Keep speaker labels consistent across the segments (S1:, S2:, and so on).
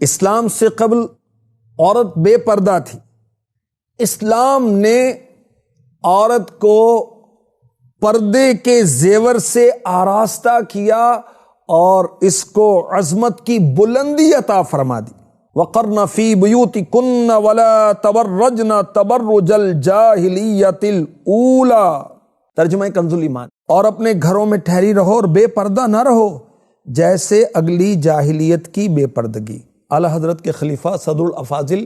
S1: اسلام سے قبل عورت بے پردہ تھی. اسلام نے عورت کو پردے کے زیور سے آراستہ کیا اور اس کو عظمت کی بلندی عطا فرما دی. وَقَرْنَ فِي بُيُوتِكُنَّ وَلَا تَبَرَّجْنَ تَبَرُّجَ الْجَاهِلِيَّةِ الْأُولَى. ترجمہ کنز الایمان. اور اپنے گھروں میں ٹھہری رہو اور بے پردہ نہ رہو جیسے اگلی جاہلیت کی بے پردگی. اعلیٰ حضرت کے خلیفہ صدر الافاضل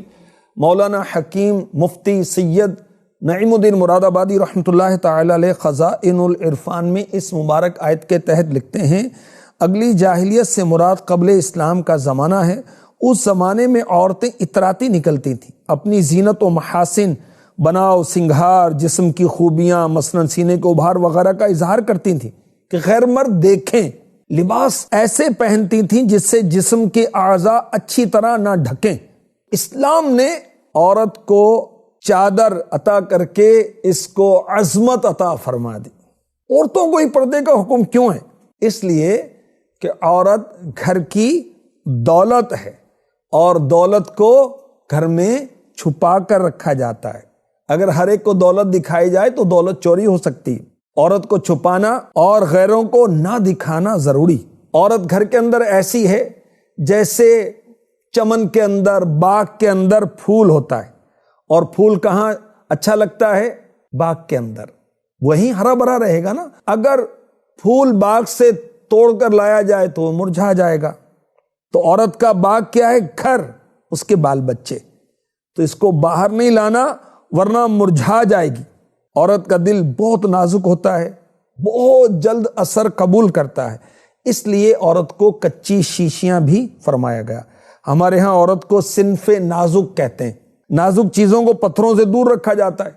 S1: مولانا حکیم مفتی سید نعیم الدین مراد آبادی رحمۃ اللہ تعالی علیہ خزائن العرفان میں اس مبارک آیت کے تحت لکھتے ہیں، اگلی جاہلیت سے مراد قبل اسلام کا زمانہ ہے. اس زمانے میں عورتیں اطراتی نکلتی تھیں، اپنی زینت و محاسن، بناؤ سنگھار، جسم کی خوبیاں مثلاً سینے کے ابھار وغیرہ کا اظہار کرتی تھیں کہ غیر مرد دیکھیں. لباس ایسے پہنتی تھیں جس سے جسم کے اعضاء اچھی طرح نہ ڈھکیں. اسلام نے عورت کو چادر عطا کر کے اس کو عظمت عطا فرما دی. عورتوں کو ہی پردے کا حکم کیوں ہے؟ اس لیے کہ عورت گھر کی دولت ہے اور دولت کو گھر میں چھپا کر رکھا جاتا ہے. اگر ہر ایک کو دولت دکھائی جائے تو دولت چوری ہو سکتی ہے. عورت کو چھپانا اور غیروں کو نہ دکھانا ضروری. عورت گھر کے اندر ایسی ہے جیسے چمن کے اندر، باغ کے اندر پھول ہوتا ہے، اور پھول کہاں اچھا لگتا ہے؟ باغ کے اندر. وہیں ہرا بھرا رہے گا نا. اگر پھول باغ سے توڑ کر لایا جائے تو وہ مرجھا جائے گا. تو عورت کا باغ کیا ہے؟ گھر، اس کے بال بچے. تو اس کو باہر نہیں لانا ورنہ مرجھا جائے گی. عورت کا دل بہت نازک ہوتا ہے، بہت جلد اثر قبول کرتا ہے. اس لیے عورت کو کچی شیشیاں بھی فرمایا گیا. ہمارے ہاں عورت کو صنف نازک کہتے ہیں. نازک چیزوں کو پتھروں سے دور رکھا جاتا ہے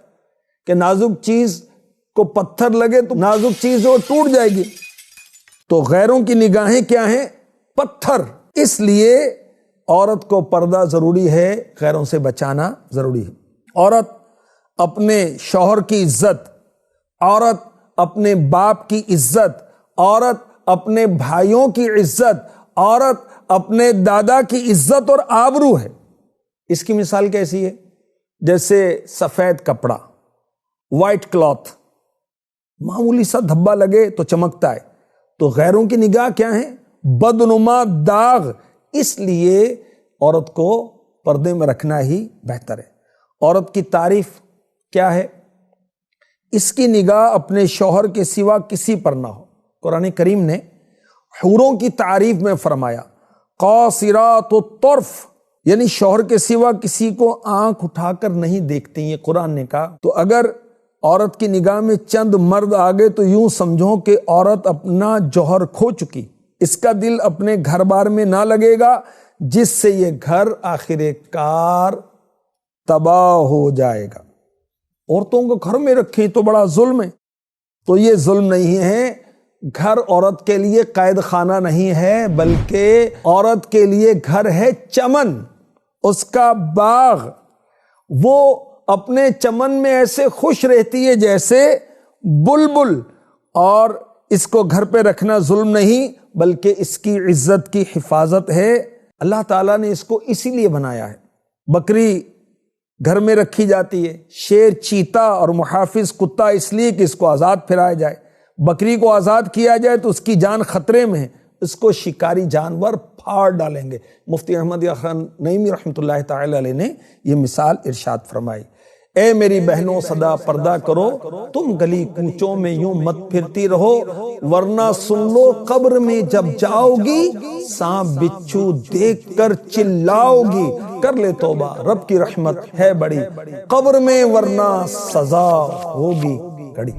S1: کہ نازک چیز کو پتھر لگے تو نازک چیز وہ ٹوٹ جائے گی. تو غیروں کی نگاہیں کیا ہیں؟ پتھر. اس لیے عورت کو پردہ ضروری ہے، غیروں سے بچانا ضروری ہے. عورت اپنے شوہر کی عزت، عورت اپنے باپ کی عزت، عورت اپنے بھائیوں کی عزت، عورت اپنے دادا کی عزت اور آبرو ہے. اس کی مثال کیسی ہے؟ جیسے سفید کپڑا، وائٹ کلاتھ، معمولی سا دھبا لگے تو چمکتا ہے، تو غیروں کی نگاہ کیا ہے؟ بدنما داغ. اس لیے عورت کو پردے میں رکھنا ہی بہتر ہے. عورت کی تعریف کیا ہے؟ اس کی نگاہ اپنے شوہر کے سوا کسی پر نہ ہو. قرآن کریم نے حوروں کی تعریف میں فرمایا قاصرات الطرف، یعنی شوہر کے سوا کسی کو آنکھ اٹھا کر نہیں دیکھتی. یہ قرآن نے کہا. تو اگر عورت کی نگاہ میں چند مرد آگے تو یوں سمجھو کہ عورت اپنا جوہر کھو چکی. اس کا دل اپنے گھر بار میں نہ لگے گا جس سے یہ گھر آخر کار تباہ ہو جائے گا. عورتوں کو گھر میں رکھیں تو بڑا ظلم ہے. تو یہ ظلم نہیں ہے. گھر عورت کے لیے قید خانہ نہیں ہے، بلکہ عورت کے لیے گھر ہے چمن، اس کا باغ. وہ اپنے چمن میں ایسے خوش رہتی ہے جیسے بلبل. اور اس کو گھر پہ رکھنا ظلم نہیں بلکہ اس کی عزت کی حفاظت ہے. اللہ تعالیٰ نے اس کو اسی لیے بنایا ہے. بکری گھر میں رکھی جاتی ہے، شیر، چیتا اور محافظ کتا اس لیے کہ اس کو آزاد پھرایا جائے. بکری کو آزاد کیا جائے تو اس کی جان خطرے میں ہے، اس کو شکاری جانور پھاڑ ڈالیں گے. مفتی احمد یا خان نعیمی رحمۃ اللہ تعالی علیہ نے یہ مثال ارشاد فرمائی. اے میری بہنوں سدا پردہ کرو، تم گلی کوچوں میں یوں مت پھرتی رہو، ورنہ سن لو قبر میں جب جاؤ گی سانپ بچھو دیکھ کر چلاؤ گی. کر لے توبہ، رب کی رحمت ہے بڑی، قبر میں ورنہ سزا ہوگی کڑی.